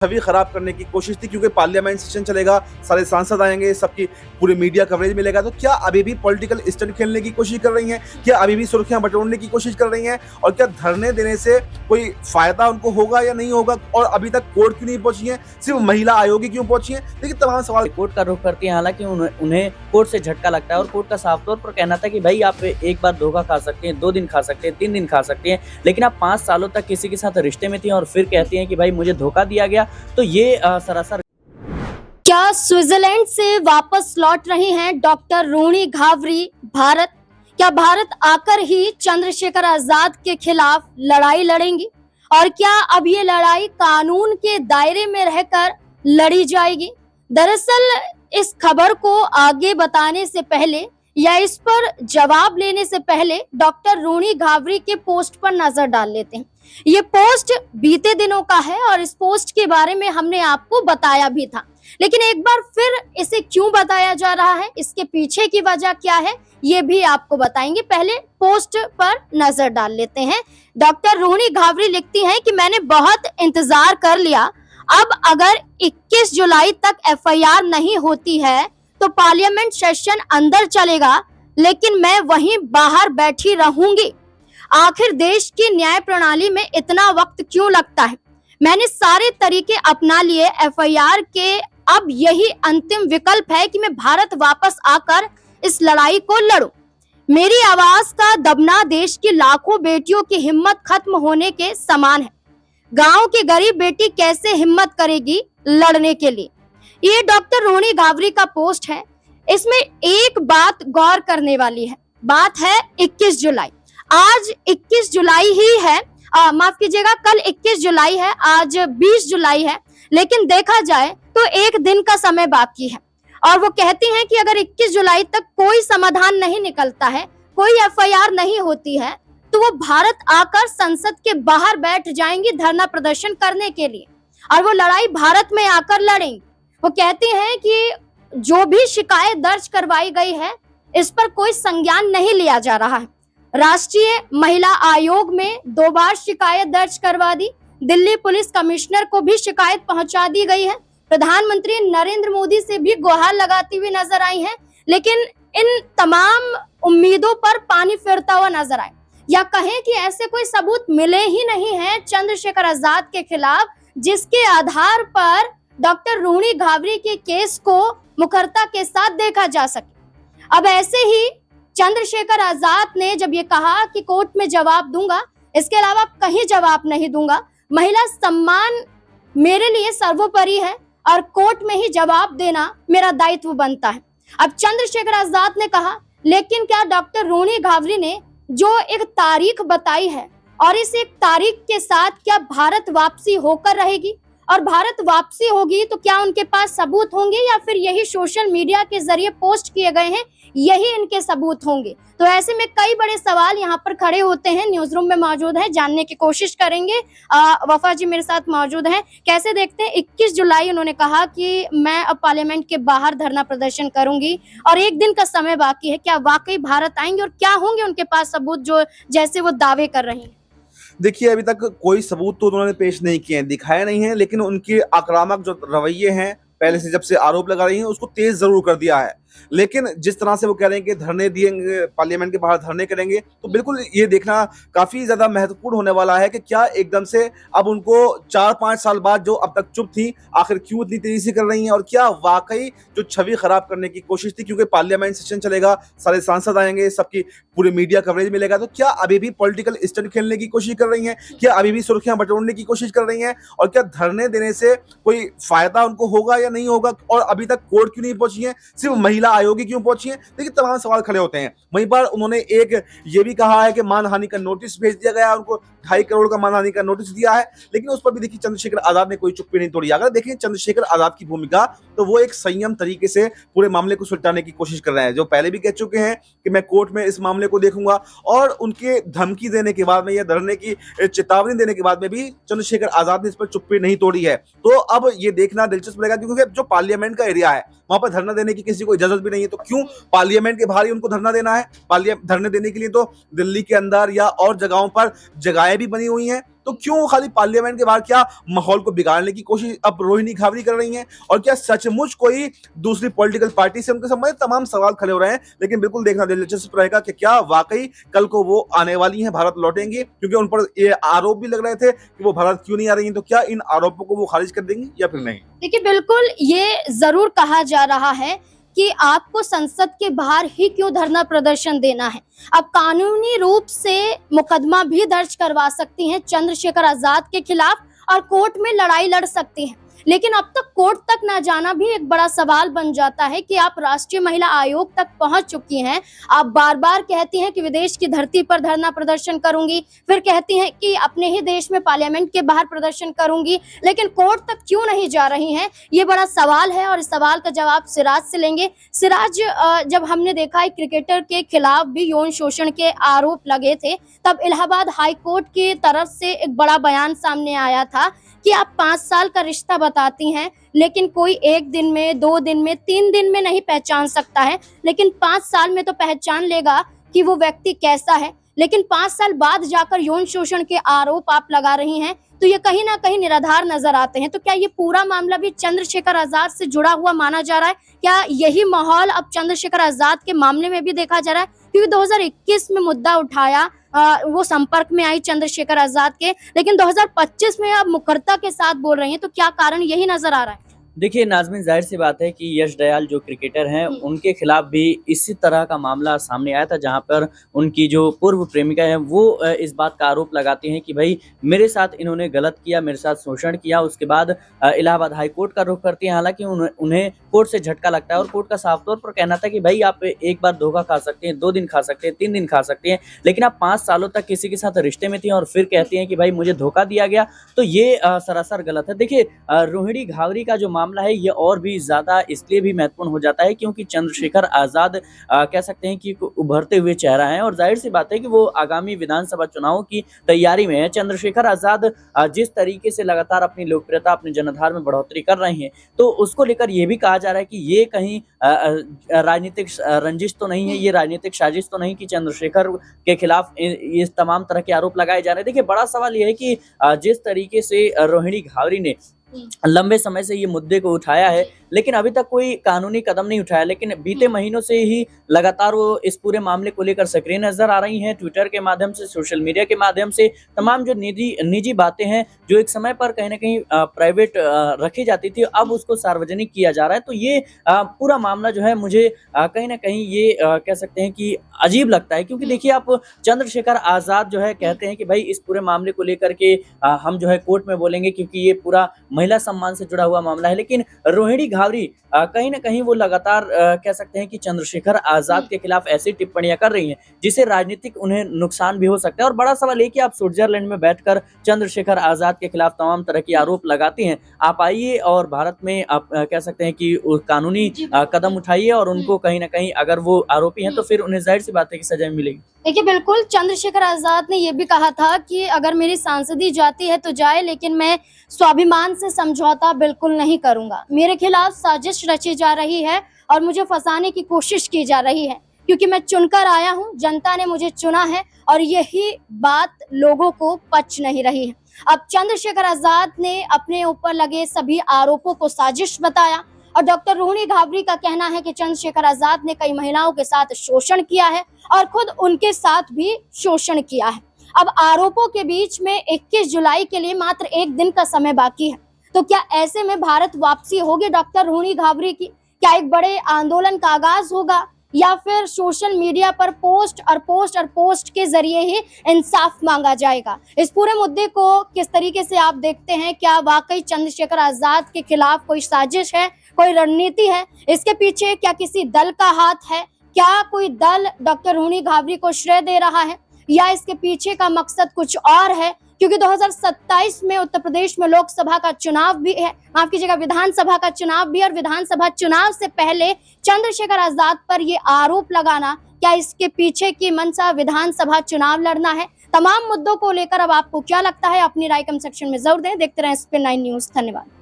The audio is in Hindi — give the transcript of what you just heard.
छवि खराब करने की कोशिश थी, क्योंकि पार्लियामेंट सेशन चलेगा, सारे सांसद आएंगे, सबकी पूरी मीडिया कवरेज मिलेगा। तो क्या अभी भी पॉलिटिकल स्टंट खेलने की कोशिश कर रही हैं? क्या अभी भी सुर्खियां बटोरने की कोशिश कर रही हैं? और क्या धरने देने से कोई फायदा उनको होगा या नहीं होगा? और अभी तक कोर्ट क्यों नहीं पहुंची हैं? सिर्फ महिला आयोग ही क्यों पहुंची हैं? देखिए तमाम सवाल। कोर्ट का रुख करती है, हालांकि उन्हें कोर्ट से झटका लगता है और कोर्ट का साफ तौर पर कहना था कि भाई आप एक बार धोखा खा सकते हैं, 2 दिन खा सकते हैं, 3 दिन खा सकते हैं, लेकिन आप 5 सालों तक किसी के साथ रिश्ते में थी और फिर कहती हैं कि भाई मुझे धोखा दिया गया। तो ये सरासर। क्या स्विट्जरलैंड से वापस लौट रही हैं डॉक्टर रोणी घावरी भारत? क्या भारत आकर ही चंद्रशेखर आजाद के खिलाफ लड़ाई लड़ेंगी? और क्या अब ये लड़ाई कानून के दायरे में रहकर लड़ी जाएगी? दरअसल इस खबर को आगे बताने से पहले या इस पर जवाब लेने से पहले डॉक्टर रोणी घावरी के पोस्ट पर नजर डाल लेते हैं। ये पोस्ट बीते दिनों का है और इस पोस्ट के बारे में हमने आपको बताया भी था, लेकिन एक बार फिर इसे क्यों बताया जा रहा है, इसके पीछे की वजह क्या है, ये भी आपको बताएंगे। पहले पोस्ट पर नजर डाल लेते हैं। डॉक्टर रोणी घावरी लिखती हैं कि मैंने बहुत इंतजार कर लिया, अब अगर 21 जुलाई तक एफआईआर नहीं होती है तो पार्लियामेंट सेशन अंदर चलेगा, लेकिन मैं वहीं बाहर बैठी रहूंगी। आखिर देश की न्याय प्रणाली में इतना वक्त क्यों लगता है? मैंने सारे तरीके अपना लिए एफआईआर के, अब यही अंतिम विकल्प है कि मैं भारत वापस आकर इस लड़ाई को लड़ूं। मेरी आवाज का दबना देश की लाखों बेटियों की हिम्मत खत्म होने के समान है। गांव की गरीब बेटी कैसे हिम्मत करेगी लड़ने के लिए? ये डॉक्टर रोणी घावरी का पोस्ट है। इसमें एक बात गौर करने वाली है, बात है 21 जुलाई। आज 21 जुलाई ही है, माफ कीजिएगा, कल 21 जुलाई है, आज 20 जुलाई है, लेकिन देखा जाए तो एक दिन का समय बाकी है। और वो कहती हैं कि अगर 21 जुलाई तक कोई समाधान नहीं निकलता है, कोई एफआईआर नहीं होती है, तो वो भारत आकर संसद के बाहर बैठ जाएंगी धरना प्रदर्शन करने के लिए, और वो लड़ाई भारत में आकर लड़ेंगी। वो कहती हैं कि जो भी शिकायत दर्ज करवाई गई है, इस पर कोई संज्ञान नहीं लिया जा रहा है। राष्ट्रीय महिला आयोग में 2 बार शिकायत दर्ज करवा दी, दिल्ली पुलिस कमिश्नर को भी शिकायत पहुंचा दी गई है, प्रधानमंत्री नरेंद्र मोदी से भी गुहार लगाती हुई नजर आई हैं, लेकिन इन तमाम उम्मीदों पर पानी फिरता हुआ नजर आए, या कहें कि ऐसे कोई सबूत मिले ही नहीं है चंद्रशेखर आजाद के खिलाफ, जिसके आधार पर डॉक्टर रोणी घावरी के केस को मुखरता के साथ देखा जा सके। अब ऐसे ही चंद्रशेखर आजाद ने जब ये कहा कि कोर्ट में जवाब दूंगा, इसके अलावा कहीं जवाब नहीं दूंगा, महिला सम्मान मेरे लिए सर्वोपरि है और कोर्ट में ही जवाब देना मेरा दायित्व बनता है। अब चंद्रशेखर आजाद ने कहा, लेकिन क्या डॉक्टर रोणी घावरी ने जो एक तारीख बताई है और इस एक तारीख के साथ क्या भारत वापसी होकर रहेगी? और भारत वापसी होगी तो क्या उनके पास सबूत होंगे, या फिर यही सोशल मीडिया के जरिए पोस्ट किए गए हैं यही इनके सबूत होंगे? तो ऐसे में कई बड़े सवाल यहाँ पर खड़े होते हैं। न्यूज रूम में मौजूद है, जानने की कोशिश करेंगे। वफा जी मेरे साथ मौजूद हैं। कैसे देखते हैं 21 जुलाई उन्होंने कहा कि मैं अब पार्लियामेंट के बाहर धरना प्रदर्शन करूंगी और एक दिन का समय बाकी है, क्या वाकई भारत आएंगे और क्या होंगे उनके पास सबूत जो जैसे वो दावे कर रही हैं? देखिए अभी तक कोई सबूत तो उन्होंने पेश नहीं किए हैं, दिखाए नहीं है, लेकिन उनके आक्रामक जो रवैये हैं, पहले से जब से आरोप लगा रही हैं, उसको तेज जरूर कर दिया है। लेकिन जिस तरह से वो कह रहे हैं कि धरने दिएंगे, पार्लियामेंट के बाहर धरने करेंगे, तो बिल्कुल ये देखना काफी ज्यादा महत्वपूर्ण होने वाला है कि क्या एकदम से अब उनको 4-5 साल बाद जो अब तक चुप थी, आखिर क्यों इतनी तेजी से कर रही हैं? और क्या वाकई जो छवि खराब करने की कोशिश थी, क्योंकि पार्लियामेंट सेशन चलेगा, सारे सांसद आएंगे, सबकी पूरी मीडिया कवरेज मिलेगा, तो क्या अभी भी पॉलिटिकल स्टंट खेलने की कोशिश कर रही हैं? क्या अभी भी सुर्खियां बटोरने की कोशिश कर रही हैं? और क्या धरने देने से कोई फायदा उनको होगा या नहीं होगा? और अभी तक कोर्ट क्यों नहीं पहुंची है? सिर्फ महिला आयोग ही क्यों पहुंची है? देखिए तमाम सवाल खड़े होते हैं। वहीं पर उन्होंने एक ये भी कहा है कि मानहानि का नोटिस भेज दिया गया, उनको 2.5 करोड़ का मानहानि का नोटिस दिया है, लेकिन उस पर भी देखिए चंद्रशेखर आजाद ने कोई चुप्पी नहीं तोड़ी। अगर देखें चंद्रशेखर आजाद की भूमिका, तो वो एक संयम तरीके से पूरे मामले को सुलझाने की कोशिश कर रहे हैं, जो पहले भी कह चुके हैं कि मैं कोर्ट में इस मामले को देखूंगा। और उनके धमकी देने के बाद में या धरने की चेतावनी देने के बाद में भी चंद्रशेखर आजाद ने इस पर चुप्पी नहीं तोड़ी है। तो अब ये देखना दिलचस्प रहेगा, क्योंकि जो पार्लियामेंट का एरिया है वहां पर धरना देने की किसी को इजाजत जरूरत भी नहीं है, तो क्यों पार्लियामेंट के बाहर ही उनको धरना देना है? धरने देने के लिए तो दिल्ली के अंदर या और जगहों पर जगहें भी बनी हुई हैं, तो क्यों खाली पार्लियामेंट के बाहर क्या माहौल को बिगाड़ने की कोशिश अब रोहिणी घावरी कर रही हैं? और क्या सचमुच कोई दूसरी पॉलिटिकल पार्टी से उनके संबंधित तमाम सवाल खड़े हो रहे हैं, लेकिन बिल्कुल देखना दिलचस्प रहेगा कि क्या वाकई कल को वो आने वाली हैं, भारत लौटेंगी, क्योंकि उन पर ये आरोप भी लग रहे थे कि वो भारत क्यों नहीं आ रही हैं, तो क्या इन आरोपों को वो खारिज कर देंगी या फिर नहीं? देखिए, बिल्कुल ये जरूर कहा जा रहा है कि आपको संसद के बाहर ही क्यों धरना प्रदर्शन देना है। अब कानूनी रूप से मुकदमा भी दर्ज करवा सकती हैं चंद्रशेखर आजाद के खिलाफ और कोर्ट में लड़ाई लड़ सकती हैं, लेकिन अब तक कोर्ट तक ना जाना भी एक बड़ा सवाल बन जाता है कि आप राष्ट्रीय महिला आयोग तक पहुंच चुकी हैं। आप बार बार कहती हैं कि विदेश की धरती पर धरना प्रदर्शन करूंगी, फिर कहती हैं कि अपने ही देश में पार्लियामेंट के बाहर प्रदर्शन करूंगी, लेकिन कोर्ट तक क्यों नहीं जा रही हैं? ये बड़ा सवाल है और इस सवाल का जवाब सिराज से लेंगे। सिराज, जब हमने देखा है क्रिकेटर के खिलाफ भी यौन शोषण के आरोप लगे थे, तब इलाहाबाद हाई कोर्ट की तरफ से एक बड़ा बयान सामने आया था कि आप 5 साल का रिश्ता बताती हैं, लेकिन कोई 1 दिन में, 2 दिन में, 3 दिन में नहीं पहचान सकता है, लेकिन 5 साल में तो पहचान लेगा कि वो व्यक्ति कैसा है। लेकिन 5 साल बाद जाकर यौन शोषण के आरोप आप लगा रही हैं, तो ये कहीं ना कहीं निराधार नजर आते हैं। तो क्या ये पूरा मामला भी चंद्रशेखर आजाद से जुड़ा हुआ माना जा रहा है? क्या यही माहौल अब चंद्रशेखर आजाद के मामले में भी देखा जा रहा है? क्योंकि 2021 में मुद्दा उठाया, वो संपर्क में आई चंद्रशेखर आजाद के, लेकिन 2025 में अब मुखरता के साथ बोल रही हैं, तो क्या कारण यही नजर आ रहा है? देखिए नाज़मीन, जाहिर सी बात है कि यश दयाल जो क्रिकेटर हैं उनके खिलाफ भी इसी तरह का मामला सामने आया था, जहां पर उनकी जो पूर्व प्रेमिका है वो इस बात का आरोप लगाती हैं कि भाई मेरे साथ इन्होंने गलत किया, मेरे साथ शोषण किया। उसके बाद इलाहाबाद हाई कोर्ट का रुख करती हैं। हालांकि उन्हें कोर्ट से झटका लगता है और कोर्ट का साफ तौर पर कहना था कि भाई आप एक बार धोखा खा सकते हैं, 2 दिन खा सकते हैं, 3 दिन खा सकते हैं, लेकिन आप 5 सालों तक किसी के साथ रिश्ते में थी और फिर कहती हैं कि भाई मुझे धोखा दिया गया, तो ये सरासर गलत है। देखिए रोहिणी घावरी का जो मामला है ये और भी ज्यादा इसलिए भी महत्वपूर्ण हो जाता है क्योंकि चंद्रशेखर आजाद कह सकते हैं कि उभरते हुए चेहरा है और जाहिर सी बात है कि वो आगामी विधानसभा चुनावों की तैयारी में है। चंद्रशेखर आजाद जिस तरीके से लगातार अपनी लोकप्रियता, अपने जनाधार में बढ़ोतरी कर रहे हैं, तो उसको लेकर यह भी कहा जा रहा है कि ये कहीं राजनीतिक रंजिश तो नहीं है, ये राजनीतिक साजिश तो नहीं कि चंद्रशेखर के खिलाफ इस तमाम तरह के आरोप लगाए जा रहे हैं। देखिए बड़ा सवाल यह है कि जिस तरीके से रोहिणी घावरी ने लंबे समय से ये मुद्दे को उठाया है, लेकिन अभी तक कोई कानूनी कदम नहीं उठाया, लेकिन बीते महीनों से ही लगातार वो इस पूरे मामले को लेकर सक्रिय नजर आ रही हैं। ट्विटर के माध्यम से, सोशल मीडिया के माध्यम से तमाम जो निजी बातें हैं जो एक समय पर कहीं ना कहीं प्राइवेट रखी जाती थी, अब उसको सार्वजनिक किया जा रहा है। तो ये पूरा मामला जो है मुझे कहीं ना कहीं ये कह सकते हैं कि अजीब लगता है, क्योंकि देखिए आप चंद्रशेखर आजाद जो है कहते हैं कि भाई इस पूरे मामले को लेकर के हम जो है कोर्ट में बोलेंगे क्योंकि ये पूरा महिला सम्मान से जुड़ा हुआ मामला है, लेकिन रोहिणी घावरी कहीं ना कहीं वो लगातार कह सकते हैं कि चंद्रशेखर आजाद के खिलाफ ऐसी टिप्पणियां कर रही हैं जिसे राजनीतिक उन्हें नुकसान भी हो सकता है। और बड़ा सवाल ये कि आप स्विट्जरलैंड में बैठकर चंद्रशेखर आजाद के खिलाफ तमाम तरह की आरोप लगाती हैं, आप आइए और भारत में आप कह सकते हैं कि कानूनी कदम उठाइए और उनको कहीं ना कहीं अगर वो आरोपी हैं तो फिर उन्हें जाहिर सी बात है कि सजा मिलेगी। देखिए बिल्कुल, चंद्रशेखर आजाद ने यह भी कहा था कि अगर मेरी सांसदी जाती है तो जाए, लेकिन मैं स्वाभिमान से समझौता बिल्कुल नहीं करूंगा। मेरे खिलाफ साजिश रची जा रही है और मुझे फंसाने की कोशिश की जा रही है, क्योंकि मैं चुनकर आया हूं, जनता ने मुझे चुना है और यही बात लोगों को पच नहीं रही है। अब चंद्रशेखर आजाद ने अपने ऊपर लगे सभी आरोपों को साजिश बताया और डॉक्टर रोहिणी घावरी का कहना है कि चंद्रशेखर आजाद ने कई महिलाओं के साथ शोषण किया है और खुद उनके साथ भी शोषण किया है। अब आरोपों के बीच में 21 जुलाई के लिए मात्र 1 दिन का समय बाकी है, तो क्या ऐसे में भारत वापसी होगी डॉक्टर रोहिणी घावरी की? क्या एक बड़े आंदोलन का आगाज होगा या फिर सोशल मीडिया पर पोस्ट के जरिए ही इंसाफ मांगा जाएगा? इस पूरे मुद्दे को किस तरीके से आप देखते हैं? क्या वाकई चंद्रशेखर आजाद के खिलाफ कोई साजिश है, कोई रणनीति है? इसके पीछे क्या किसी दल का हाथ है? क्या कोई दल डॉक्टर रोहिणी घावरी को श्रेय दे रहा है या इसके पीछे का मकसद कुछ और है? क्योंकि 2027 में उत्तर प्रदेश में लोकसभा का चुनाव भी है, माफ कीजिएगा विधानसभा का चुनाव भी, और विधानसभा चुनाव से पहले चंद्रशेखर आजाद पर ये आरोप लगाना, क्या इसके पीछे की मंशा विधानसभा चुनाव लड़ना है? तमाम मुद्दों को लेकर अब आपको क्या लगता है? अपनी राय कमेंट सेक्शन में जरूर दें। देखते रहें स्पिन 9 न्यूज। धन्यवाद।